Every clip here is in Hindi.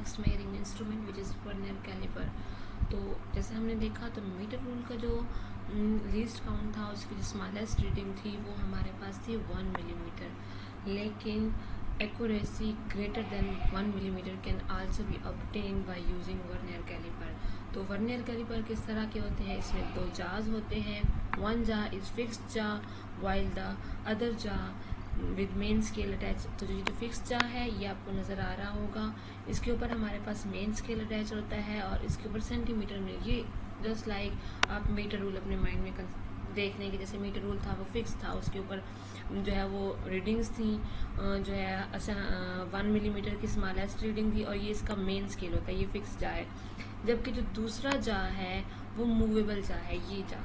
Next measuring instrument which is vernier caliper. तो जैसे हमने देखा तो मीटर रूल का जो लीस्ट काउंट था, उसकी जो स्मॉलेस्ट रीडिंग थी वो हमारे पास थी 1 मिलीमीटर, लेकिन accuracy greater than 1 millimetre can also be obtain by using vernier caliper. तो वर्नियर कैलिपर किस तरह के होते हैं, इसमें 2 जार्स होते हैं। One jar is fixed jar while the other jar with main scale attach. तो ये जो फिक्स जार है ये आपको नज़र आ रहा होगा, इसके ऊपर हमारे पास मेन स्केल अटैच होता है और इसके ऊपर सेंटीमीटर में, ये जस्ट लाइक आप मीटर रूल अपने माइंड में देख लें कि जैसे मीटर रूल था वो फिक्स था, उसके ऊपर जो है वो रीडिंग्स थी जो है 1 मिलीमीटर की स्मॉलेस्ट रीडिंग थी, और ये इसका मेन स्केल होता है, ये फिक्स जा है। जबकि जो दूसरा जा है वो मूवेबल जा है, ये जा,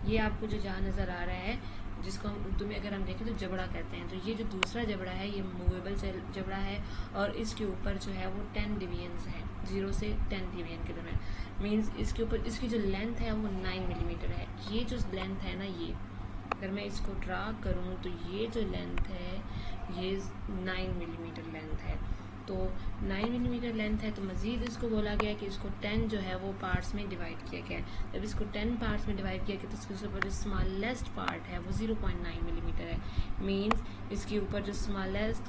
ये आपको जो जा नज़र आ रहा है जिसको हम उर्दू में अगर हम देखें तो जबड़ा कहते हैं। तो ये जो दूसरा जबड़ा है ये मूवेबल जबड़ा है और इसके ऊपर जो है वो 10 डिवीजन्स हैं, 0 से 10 डिवीजन के दरमियान। मीन्स इसके ऊपर इसकी जो लेंथ है वो 9 मिलीमीटर है। ये जो लेंथ है ना, ये अगर मैं इसको ड्रा करूँ तो ये जो लेंथ है ये 9 मिलीमीटर लेंथ है। तो 9 मिलीमीटर लेंथ है, तो मज़ीद इसको बोला गया कि इसको 10 जो है वो पार्ट्स में डिवाइड किया गया है। जब इसको 10 पार्ट्स में डिवाइड किया गया तो इसके ऊपर जो स्मॉलेस्ट पार्ट है वो 0.9 मिलीमीटर है। मीन्स इसके ऊपर जो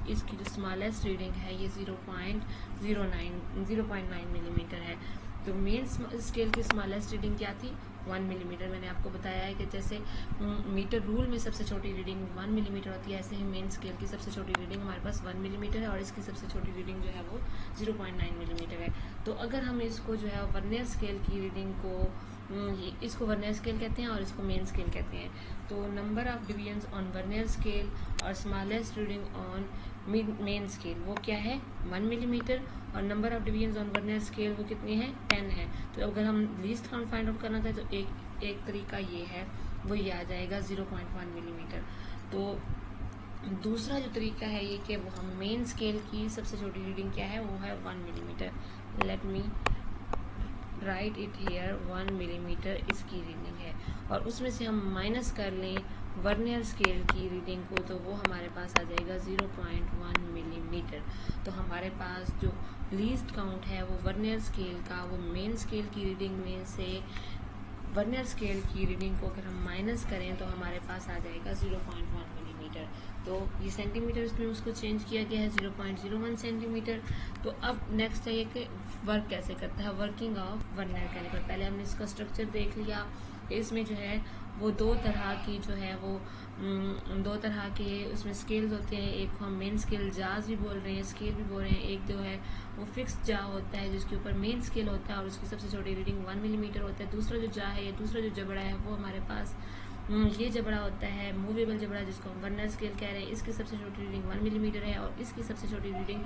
इसकी जो स्मॉलेस्ट रीडिंग है ये 0.9 मिलीमीटर है। तो मेन स्केल की स्मॉलेस्ट रीडिंग क्या थी, 1 मिलीमीटर। मैंने आपको बताया है कि जैसे मीटर रूल में सबसे छोटी रीडिंग 1 मिलीमीटर होती है, ऐसे ही मेन स्केल की सबसे छोटी रीडिंग हमारे पास 1 मिलीमीटर है और इसकी सबसे छोटी रीडिंग जो है वो 0.9 मिलीमीटर है। तो अगर हम इसको जो है वर्नियर स्केल की रीडिंग को, इसको वर्नियर स्केल कहते हैं और इसको मेन स्केल कहते हैं। तो number of divisions on vernier scale और smallest reading on main scale वो क्या है, 1 मिलीमीटर, और number of divisions on vernier scale वो कितनी है, 10 है। तो अगर हम लीस्ट काउंट फाइंड आउट करना चाहे तो एक तरीका ये है, वो ये आ जाएगा 0.1 मिलीमीटर। तो दूसरा जो तरीका है ये कि वो हम मेन स्केल की सबसे छोटी रीडिंग क्या है, वो है 1 millimetre. Let me right it here, 1 millimetre इसकी रीडिंग है, और उसमें से हम माइनस कर लें वर्नियर स्केल की रीडिंग को, तो वो हमारे पास आ जाएगा 0.1 मिलीमीटर। तो हमारे पास जो लीस्ट काउंट है वो वर्नियर स्केल का, वो मेन स्केल की रीडिंग में से वर्नियर स्केल की रीडिंग को अगर हम माइनस करें तो हमारे पास आ जाएगा 0.1 मिलीमीटर। तो ये सेंटीमीटर्स में उसको चेंज किया गया है 0.01 सेंटीमीटर। तो अब नेक्स्ट है ये कि वर्क कैसे करता है, वर्किंग ऑफ वर्नियर कैलिपर। पहले हमने इसका स्ट्रक्चर देख लिया। इसमें जो है वो दो तरह के उसमें स्केल्स होते हैं। एक को हम मेन स्केल जाज भी बोल रहे हैं, स्केल भी बोल रहे हैं। एक जो है वो फिक्स जा होता है जिसके ऊपर मेन स्केल होता है और उसकी सबसे छोटी रीडिंग 1 मिलीमीटर होता है। दूसरा जो जा है या दूसरा जो जबड़ा है वो हमारे पास ये जबड़ा होता है मूवेबल जबड़ा, जिसको हम वर्नियर स्केल कह रहे हैं। इसकी सबसे छोटी रीडिंग 1 मिलीमीटर है और इसकी सबसे छोटी रीडिंग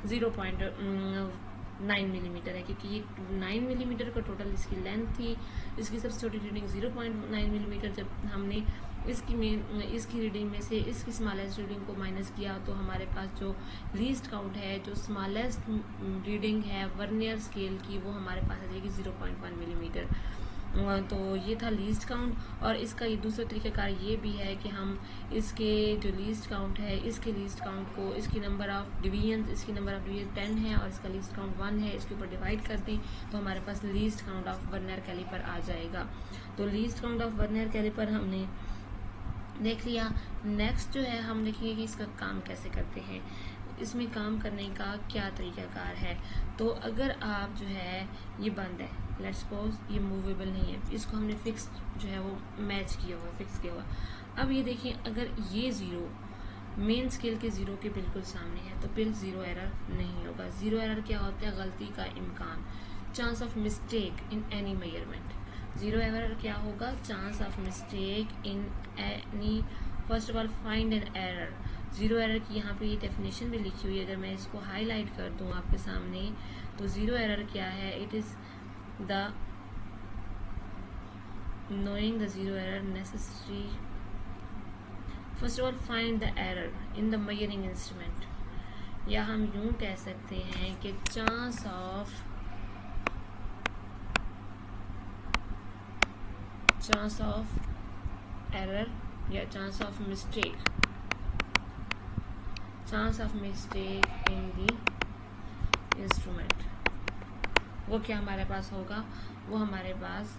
0.9 मिलीमीटर है, क्योंकि ये 9 मिलीमीटर का टोटल इसकी लेंथ थी। इसकी सबसे छोटी रीडिंग 0.9 मिलीमीटर। जब हमने इसकी रीडिंग में से इसकी स्मॉलेस्ट रीडिंग को माइनस किया तो हमारे पास जो लीस्ट काउंट है, जो स्मॉलेस्ट रीडिंग है वर्नियर स्केल की, वो हमारे पास आ जाएगी 0.1 मिलीमीटर। तो ये था लीस्ट काउंट। और इसका ये दूसरा तरीक़ाकार ये भी है कि हम इसके जो लीस्ट काउंट है, इसके लीस्ट काउंट को इसकी नंबर ऑफ डिवीजन 10 है और इसका लीस्ट काउंट 1 है, इसके ऊपर डिवाइड कर दें तो हमारे पास least count of vernier calliper आ जाएगा। तो least count of vernier calliper हमने देख लिया। नेक्स्ट जो है हम देखेंगे कि इसका काम कैसे करते हैं, इसमें काम करने का क्या तरीक़ाकार है। तो अगर आप जो है ये बंद है, लेट्स सपोज ये मूवेबल नहीं है, इसको हमने फिक्स जो है वो मैच किया हुआ, फिक्स किया हुआ। अब ये देखिए अगर ये 0 मेन स्केल के 0 के बिल्कुल सामने है तो फिर 0 एरर नहीं होगा। 0 एरर क्या होता है, गलती का इम्कान, chance of mistake in any measurement. 0 error क्या होगा, chance of mistake in any. First of all find an error. 0 error की यहाँ पे ये डेफिनेशन भी लिखी हुई है, अगर मैं इसको हाईलाइट कर दूँ आपके सामने तो 0 एरर क्या है, it is the knowing the 0 error necessary. First of all find the error in the measuring instrument, या हम यूं कह सकते हैं कि चांस ऑफ एरर या chance of mistake in the instrument, वो क्या हमारे पास होगा, वो हमारे पास